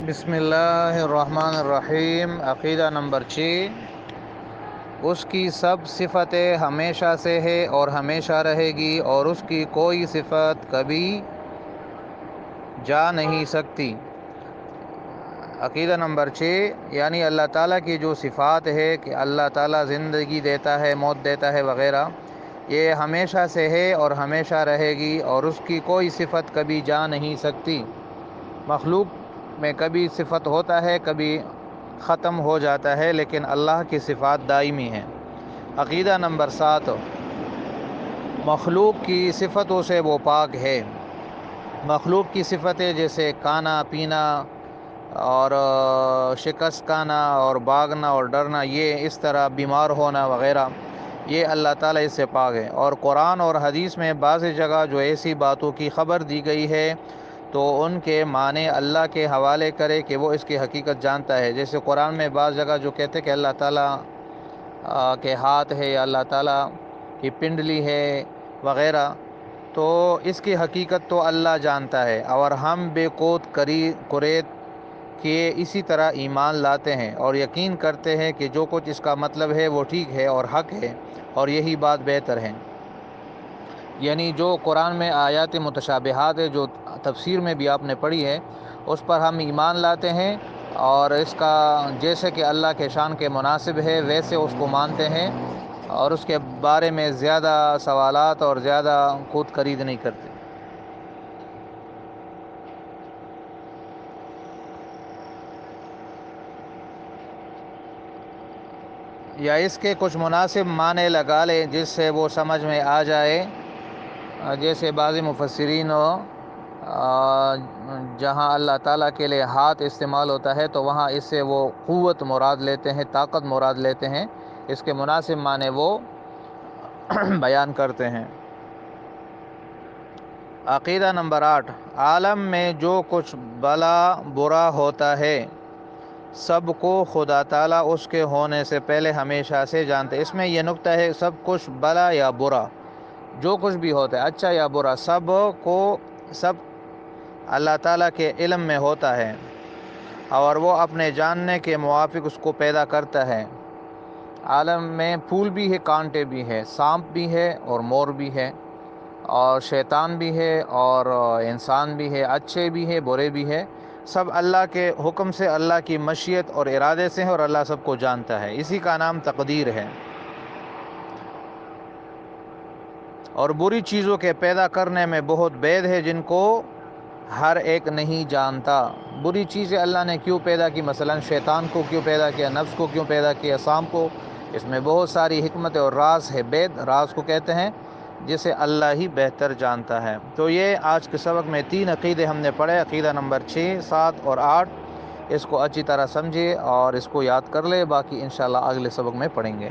بسم اللہ الرحمن الرحیم۔ عقیدہ نمبر 6، اس کی سب صفتیں ہمیشہ سے ہے اور ہمیشہ رہے گی، اور اس کی کوئی صفت کبھی جا نہیں سکتی۔ عقیدہ نمبر 6 یعنی اللہ تعالیٰ کی جو صفات ہے کہ اللہ تعالیٰ زندگی دیتا ہے، موت دیتا ہے وغیرہ، یہ ہمیشہ سے ہے اور ہمیشہ رہے گی، اور اس کی کوئی صفت کبھی جا نہیں سکتی۔ مخلوق میں کبھی صفت ہوتا ہے، کبھی ختم ہو جاتا ہے، لیکن اللہ کی صفات دائمی ہیں۔ عقیدہ نمبر 7، مخلوق کی صفتوں سے وہ پاک ہے۔ مخلوق کی صفتیں جیسے کھانا پینا اور شکست کھانا اور بھاگنا اور ڈرنا، یہ اس طرح بیمار ہونا وغیرہ، یہ اللہ تعالیٰ اس سے پاک ہے۔ اور قرآن اور حدیث میں بعض جگہ جو ایسی باتوں کی خبر دی گئی ہے تو ان کے معنی اللہ کے حوالے کرے کہ وہ اس کی حقیقت جانتا ہے۔ جیسے قرآن میں بعض جگہ جو کہتے ہیں کہ اللہ تعالیٰ کے ہاتھ ہے یا اللہ تعالیٰ کی پنڈلی ہے وغیرہ، تو اس کی حقیقت تو اللہ جانتا ہے، اور ہم بے کوت کرید کیے اسی طرح ایمان لاتے ہیں اور یقین کرتے ہیں کہ جو کچھ اس کا مطلب ہے وہ ٹھیک ہے اور حق ہے، اور یہی بات بہتر ہے۔ یعنی جو قرآن میں آیات متشابہات ہے، جو تفسیر میں بھی آپ نے پڑھی ہے، اس پر ہم ایمان لاتے ہیں، اور اس کا جیسے کہ اللہ کے شان کے مناسب ہے ویسے اس کو مانتے ہیں، اور اس کے بارے میں زیادہ سوالات اور زیادہ خود خرید نہیں کرتے۔ یا اس کے کچھ مناسب معنی لگا لیں جس سے وہ سمجھ میں آ جائے۔ جیسے بعض مفسرین جہاں اللہ تعالیٰ کے لیے ہاتھ استعمال ہوتا ہے تو وہاں اس سے وہ قوت مراد لیتے ہیں، طاقت مراد لیتے ہیں، اس کے مناسب معنی وہ بیان کرتے ہیں۔ عقیدہ نمبر 8، عالم میں جو کچھ بھلا برا ہوتا ہے سب کو خدا تعالیٰ اس کے ہونے سے پہلے ہمیشہ سے جانتے۔ اس میں یہ نکتہ ہے، سب کچھ بھلا یا برا، جو کچھ بھی ہوتا ہے اچھا یا برا، سب اللہ تعالیٰ کے علم میں ہوتا ہے، اور وہ اپنے جاننے کے موافق اس کو پیدا کرتا ہے۔ عالم میں پھول بھی ہے، کانٹے بھی ہے، سانپ بھی ہے اور مور بھی ہے، اور شیطان بھی ہے اور انسان بھی ہے، اچھے بھی ہے برے بھی ہے، سب اللہ کے حکم سے، اللہ کی مشیت اور ارادے سے ہے، اور اللہ سب کو جانتا ہے۔ اسی کا نام تقدیر ہے۔ اور بری چیزوں کے پیدا کرنے میں بہت بید ہے جن کو ہر ایک نہیں جانتا۔ بری چیزیں اللہ نے کیوں پیدا کی، مثلا شیطان کو کیوں پیدا کیا، نفس کو کیوں پیدا کیا، سانپ کو، اس میں بہت ساری حکمت اور راز ہے۔ بید راز کو کہتے ہیں جسے اللہ ہی بہتر جانتا ہے۔ تو یہ آج کے سبق میں 3 عقیدے ہم نے پڑھے، عقیدہ نمبر 6، 7 اور 8۔ اس کو اچھی طرح سمجھے اور اس کو یاد کر لے، باقی انشاءاللہ اگلے سبق میں پڑھیں گے۔